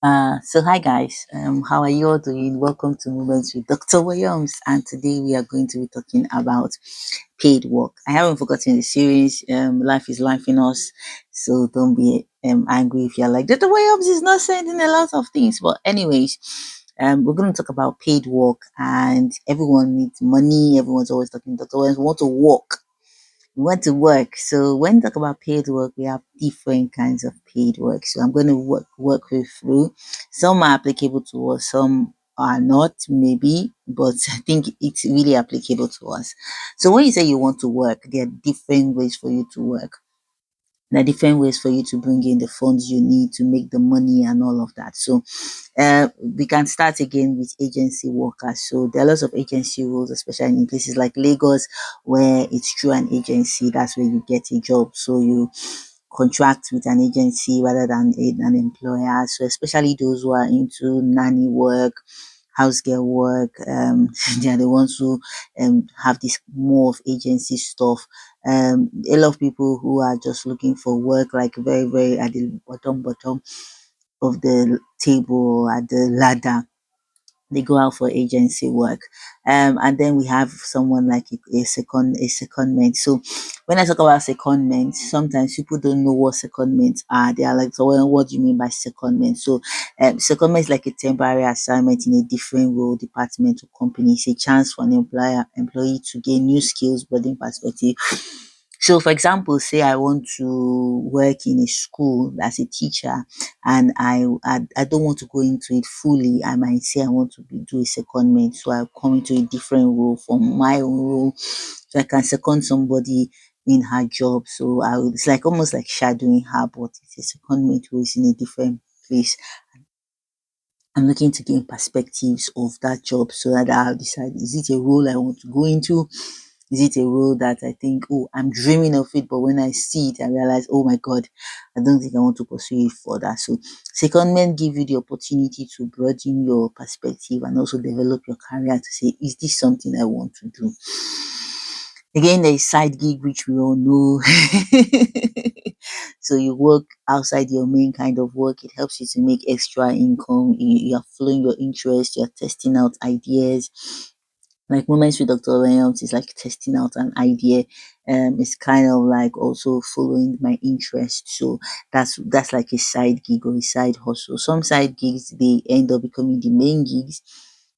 So hi guys, how are you all doing? Welcome to Moments with Dr. Williams, and today we are going to be talking about paid work. I haven't forgotten the series. Life is life in us, so don't be angry if you're like Dr. Williams is not sending a lot of things. But anyways, we're going to talk about paid work, and everyone needs money. Everyone's always talking. Dr. Williams want to work. We want to work. So when we talk about paid work, we have different kinds of paid work. So I'm going to work with through. Some are applicable to us, some are not, maybe, but I think it's really applicable to us. So when you say you want to work, there are different ways for you to work. There are different ways for you to bring in the funds you need to make the money and all of that. So we can start again with agency workers. So there are lots of agency roles, especially in places like Lagos, where it's through an agency. That's where you get a job. So you contract with an agency rather than an employer. So especially those who are into nanny work, house girl work, they are the ones who have this more of agency stuff. A lot of people who are just looking for work, like very, very at the bottom of the table, at the ladder, they go out for agency work. And then we have someone like a secondment. So when I talk about secondment, sometimes people don't know what secondments are. They are like, so what do you mean by secondment? So secondment is like a temporary assignment in a different role, department, or company. It's a chance for an employee to gain new skills, broaden perspective. So, for example, say I want to work in a school as a teacher, and I don't want to go into it fully. I might say I want to do a secondment, so I come into a different role from my own role, so I can second somebody in her job. So it's like almost like shadowing her, but it's a secondment who is in a different place. I'm looking to gain perspectives of that job so that I'll decide, is it a role I want to go into? Is it a role that I think, oh, I'm dreaming of it, but when I see it, I realize, oh my God, I don't think I want to pursue it further. So, secondment give you the opportunity to broaden your perspective and also develop your career to say, is this something I want to do? Again, there is side gig, which we all know. So you work outside your main kind of work. It helps you to make extra income. You are following your interest. You're testing out ideas. Like Moments with Dr. Williams is like testing out an idea. It's kind of like also following my interest. So that's like a side gig or a side hustle. Some side gigs they end up becoming the main gigs,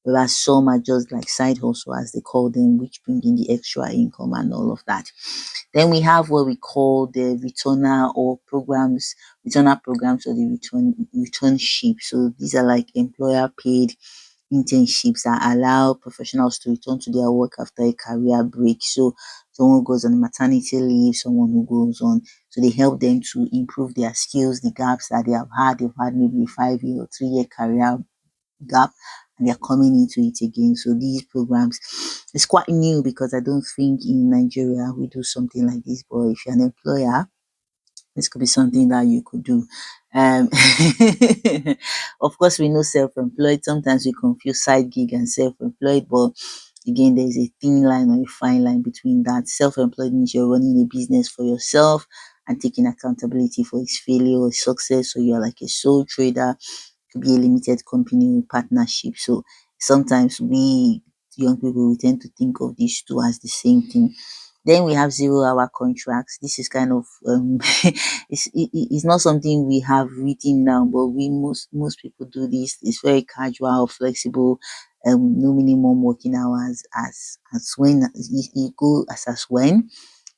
whereas some are just like side hustle as they call them, which bring in the extra income and all of that. Then we have what we call the returner programs or the returnship. So these are like employer paid internships that allow professionals to return to their work after a career break. So someone who goes on maternity leave, someone who goes on, so they help them to improve their skills, the gaps that they have had. They've had maybe a 5 year or 3 year career gap and they're coming into it again. So these programs, it's quite new because I don't think in Nigeria we do something like this. But if you're an employer, this could be something that you could do. Um, of course, we know self-employed. Sometimes we confuse side gig and self-employed, but again, there's a thin line or a fine line between that. Self-employed means you're running a business for yourself and taking accountability for its failure or success. So you're like a sole trader, could be a limited company with partnership. So sometimes we young people we tend to think of these two as the same thing. Then we have 0 hour contracts. This is kind of it's not something we have written down, but we most people do this. It's very casual, flexible, no minimum working hours as when you go as when,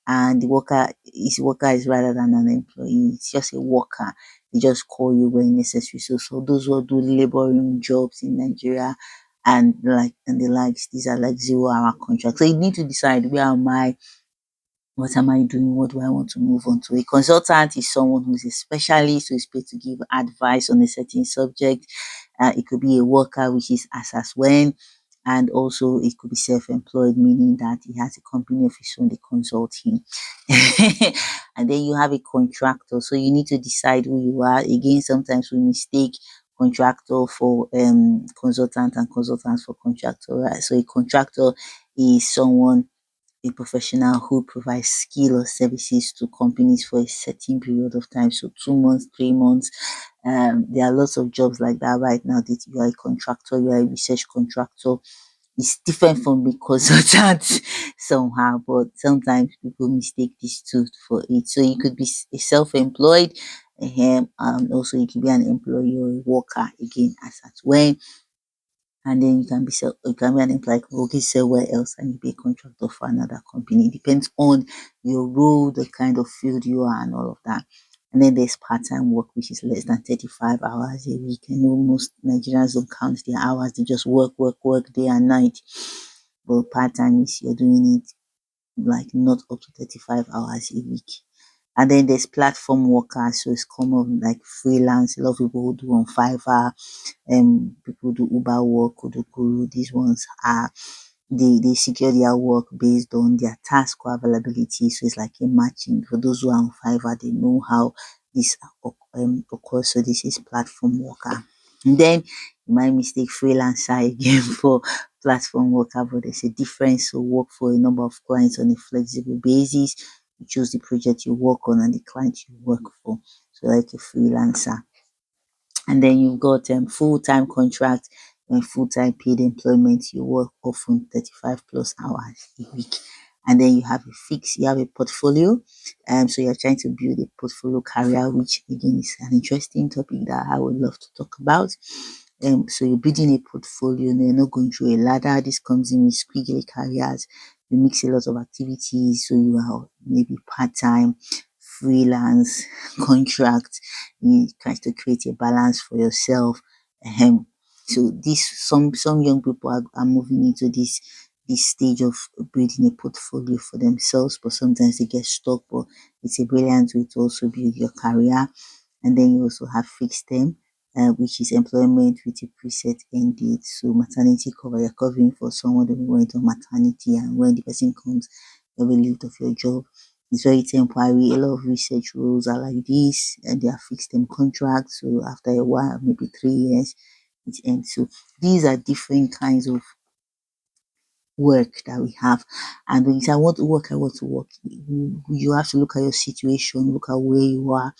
and the worker is rather than an employee. It's just a worker. They just call you when necessary. So those who do laboring jobs in Nigeria and the likes, these are like 0 hour contracts. So you need to decide, where am I? What am I doing? What do I want to move on to? A consultant is someone who's a specialist who is paid to give advice on a certain subject. It could be a worker, which is as when, and also it could be self-employed, meaning that he has a company of his own, they consult him. And then you have a contractor. So you need to decide who you are. Again, sometimes we mistake contractor for consultant and consultants for contractor. Right? So a contractor is someone a professional who provides skill or services to companies for a certain period of time, so 2 months, 3 months. There are lots of jobs like that right now. That you are a contractor, you are a research contractor. It's different from the consultant somehow, but sometimes people mistake these two for it. So you could be a self-employed, also you could be an employee or a worker again as at when, and then you can be an employee working somewhere else and you be a contractor for another company. It depends on your role, the kind of field you are, and all of that. And then there's part-time work, which is less than 35 hours a week. I know most Nigerians don't count their hours, they just work day and night. But part-time is you're doing it like not up to 35 hours a week. And then there's platform workers, so it's common like freelance. A lot of people who do on Fiverr, people do Uber work, Kudukuru. These ones are they secure their work based on their task or availability. So it's like a matching. For those who are on Fiverr, they know how this occurs. So this is platform worker. And then you might mistake freelancer again for platform worker, but there's a difference. So work for a number of clients on a flexible basis. You choose the project you work on and the client you work for. So like a freelancer. And then you've got full-time contract and full-time paid employment. You work often 35 plus hours a week. And then you have a portfolio. So you're trying to build a portfolio career, which again is an interesting topic that I would love to talk about. So you're building a portfolio and you're not going through a ladder. This comes in with squiggly careers. You mix a lot of activities. So you are maybe part-time, freelance, contract. You try to create a balance for yourself. Um, so this some young people are moving into this stage of building a portfolio for themselves, but sometimes they get stuck. But it's a brilliant way to also build your career. And then you also have fixed term, which is employment with a preset end date. So maternity cover, you're covering for someone who went on maternity, and when the person comes, you're relieved of your job. It's very temporary. A lot of research roles are like this, and they are fixed term contracts. So after a while, maybe 3 years, it ends. So these are different kinds of work that we have. And when you say, I want to work, you have to look at your situation, look at where you are,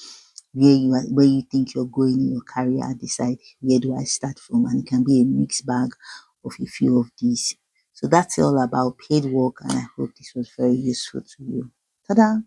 where you think you're going in your career, and decide where do I start from. And it can be a mixed bag of a few of these. So that's all about paid work, and I hope this was very useful to you. Ta-da!